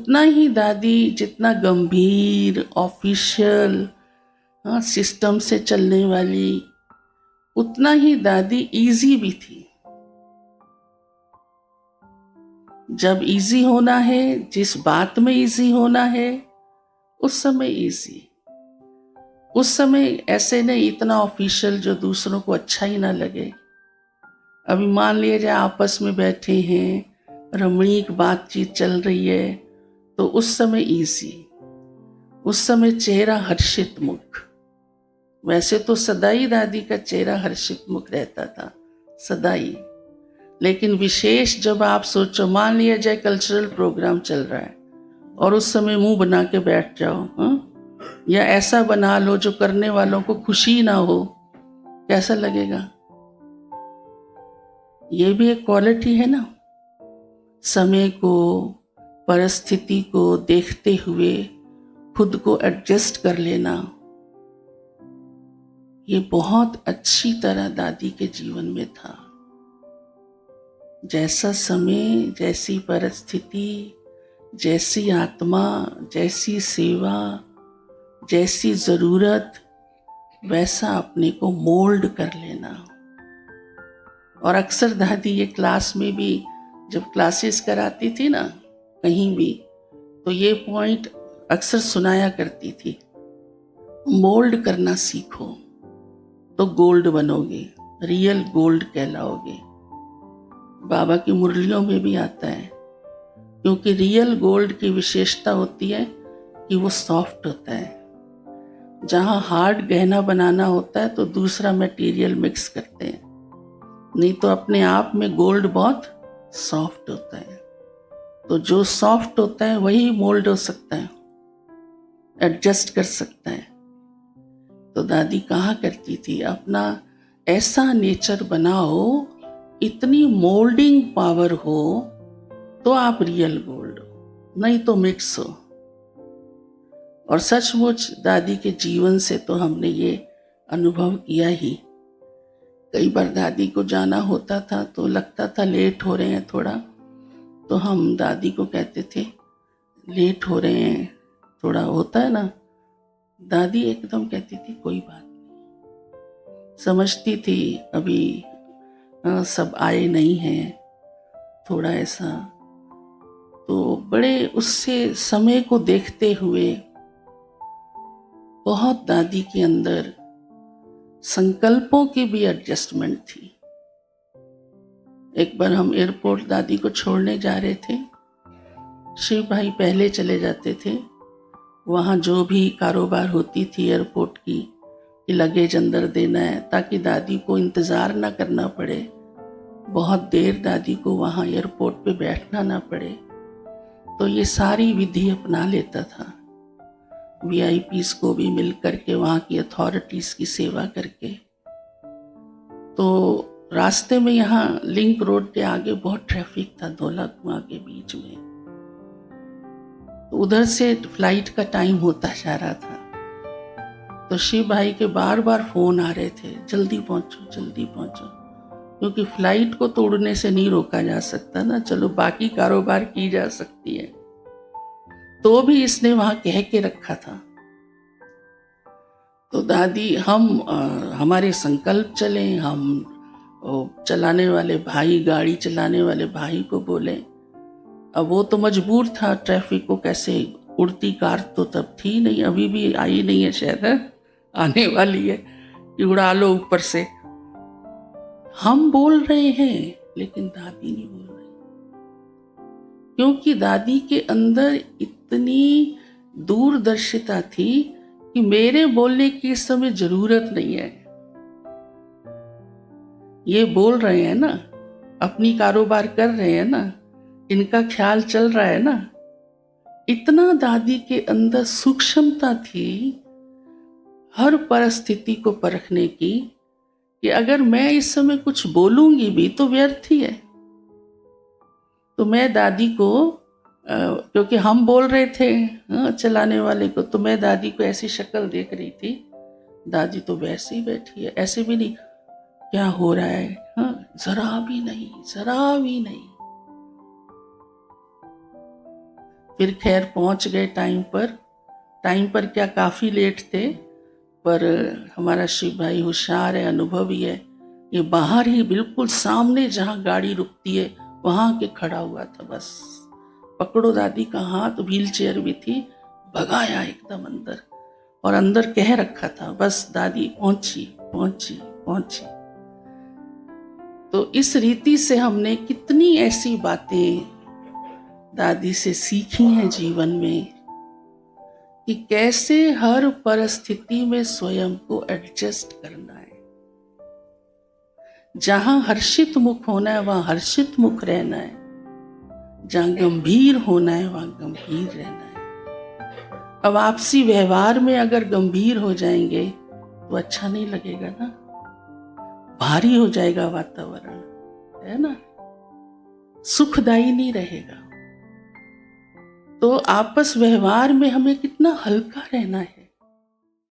उतना ही दादी जितना गंभीर ऑफिशियल सिस्टम से चलने वाली, उतना ही दादी इजी भी थी। जब इजी होना है, जिस बात में इजी होना है, उस समय इजी। उस समय ऐसे नहीं इतना ऑफिशियल जो दूसरों को अच्छा ही ना लगे। अभी मान लीजिए आपस में बैठे हैं, रमणीक बातचीत चल रही है, तो उस समय इजी, उस समय चेहरा हर्षित मुख। वैसे तो सदाई दादी का चेहरा हर्षित मुख रहता था, सदाई। लेकिन विशेष जब आप सोचो, मान लिया जाए कल्चरल प्रोग्राम चल रहा है और उस समय मुंह बना के बैठ जाओ, या ऐसा बना लो जो करने वालों को खुशी ना हो, कैसा लगेगा? ये भी एक क्वालिटी है ना, समय को, परिस्थिति को देखते हुए खुद को एडजस्ट कर लेना। ये बहुत अच्छी तरह दादी के जीवन में था। जैसा समय, जैसी परिस्थिति, जैसी आत्मा, जैसी सेवा, जैसी ज़रूरत, वैसा अपने को मोल्ड कर लेना। और अक्सर दादी ये क्लास में भी जब क्लासेस कराती थी ना कहीं भी, तो ये पॉइंट अक्सर सुनाया करती थी, मोल्ड करना सीखो तो गोल्ड बनोगे, रियल गोल्ड कहलाओगे। बाबा की मुरलियों में भी आता है, क्योंकि रियल गोल्ड की विशेषता होती है कि वो सॉफ्ट होता है। जहाँ हार्ड गहना बनाना होता है तो दूसरा मटेरियल मिक्स करते हैं, नहीं तो अपने आप में गोल्ड बहुत सॉफ्ट होता है। तो जो सॉफ्ट होता है वही मोल्ड हो सकता है, एडजस्ट कर सकता है। तो दादी कहा करती थी, अपना ऐसा नेचर बनाओ, इतनी मोल्डिंग पावर हो, तो आप रियल गोल्ड हो, नहीं तो मिक्स हो। और सचमुच दादी के जीवन से तो हमने ये अनुभव किया ही। कई बार दादी को जाना होता था तो लगता था लेट हो रहे हैं थोड़ा, तो हम दादी को कहते थे लेट हो रहे हैं थोड़ा, होता है ना। दादी एकदम कहती थी कोई बात नहीं, समझती थी अभी सब आए नहीं हैं, थोड़ा ऐसा। तो बड़े उससे समय को देखते हुए बहुत दादी के अंदर संकल्पों की भी एडजस्टमेंट थी। एक बार हम एयरपोर्ट दादी को छोड़ने जा रहे थे, शिव भाई पहले चले जाते थे। वहाँ जो भी कारोबार होती थी एयरपोर्ट की, कि लगेज अंदर देना है ताकि दादी को इंतज़ार ना करना पड़े, बहुत देर दादी को वहाँ एयरपोर्ट पे बैठना ना पड़े, तो ये सारी विधि अपना लेता था। VIPs को भी मिल करके, वहाँ की अथॉरिटीज़ की सेवा करके। तो रास्ते में यहाँ लिंक रोड के आगे बहुत ट्रैफिक था, धोला कुआं के बीच में। तो उधर से फ्लाइट का टाइम होता जा रहा था, तो शिव भाई के बार बार फोन आ रहे थे, जल्दी पहुंचो जल्दी पहुंचो, क्योंकि फ्लाइट को तो उड़ने से नहीं रोका जा सकता ना, चलो बाकी कारोबार की जा सकती है। तो भी इसने वहां कह के रखा था। तो दादी हमारे संकल्प चले, हम चलाने वाले भाई, गाड़ी चलाने वाले भाई को बोले। अब वो तो मजबूर था, ट्रैफिक को कैसे, उड़ती कार तो तब थी नहीं, अभी भी आई नहीं है शायद, आने वाली है कि उड़ा लो ऊपर से। हम बोल रहे हैं लेकिन दादी नहीं बोल रही, क्योंकि दादी के अंदर इतनी दूरदर्शिता थी कि मेरे बोलने की इस समय जरूरत नहीं है। ये बोल रहे हैं ना, अपनी कारोबार कर रहे हैं ना, इनका ख्याल चल रहा है ना। इतना दादी के अंदर सूक्ष्मता थी हर परिस्थिति को परखने की, कि अगर मैं इस समय कुछ बोलूंगी भी तो व्यर्थ ही है। तो मैं दादी को क्योंकि हम बोल रहे थे चलाने वाले को, तो मैं दादी को ऐसी शक्ल देख रही थी, दादी तो वैसे ही बैठी है, ऐसे भी नहीं क्या हो रहा है, जरा भी नहीं, जरा भी नहीं। फिर खैर पहुंच गए टाइम पर क्या काफ़ी लेट थे, पर हमारा शिव भाई होशियार है, अनुभवी है। ये बाहर ही बिल्कुल सामने जहाँ गाड़ी रुकती है वहाँ के खड़ा हुआ था। बस पकड़ो दादी का हाथ, व्हील चेयर भी थी, भगाया एकदम अंदर, और अंदर कह रखा था बस दादी पहुंची पहुंची पहुंची। तो इस रीति से हमने कितनी ऐसी बातें दादी से सीखी हैं जीवन में, कि कैसे हर परिस्थिति में स्वयं को एडजस्ट करना है। जहां हर्षित मुख होना है वहां हर्षित मुख रहना है, जहां गंभीर होना है वहां गंभीर रहना है। अब आपसी व्यवहार में अगर गंभीर हो जाएंगे तो अच्छा नहीं लगेगा ना, भारी हो जाएगा वातावरण, है ना, सुखदायी नहीं रहेगा। तो आपस व्यवहार में हमें कितना हल्का रहना है,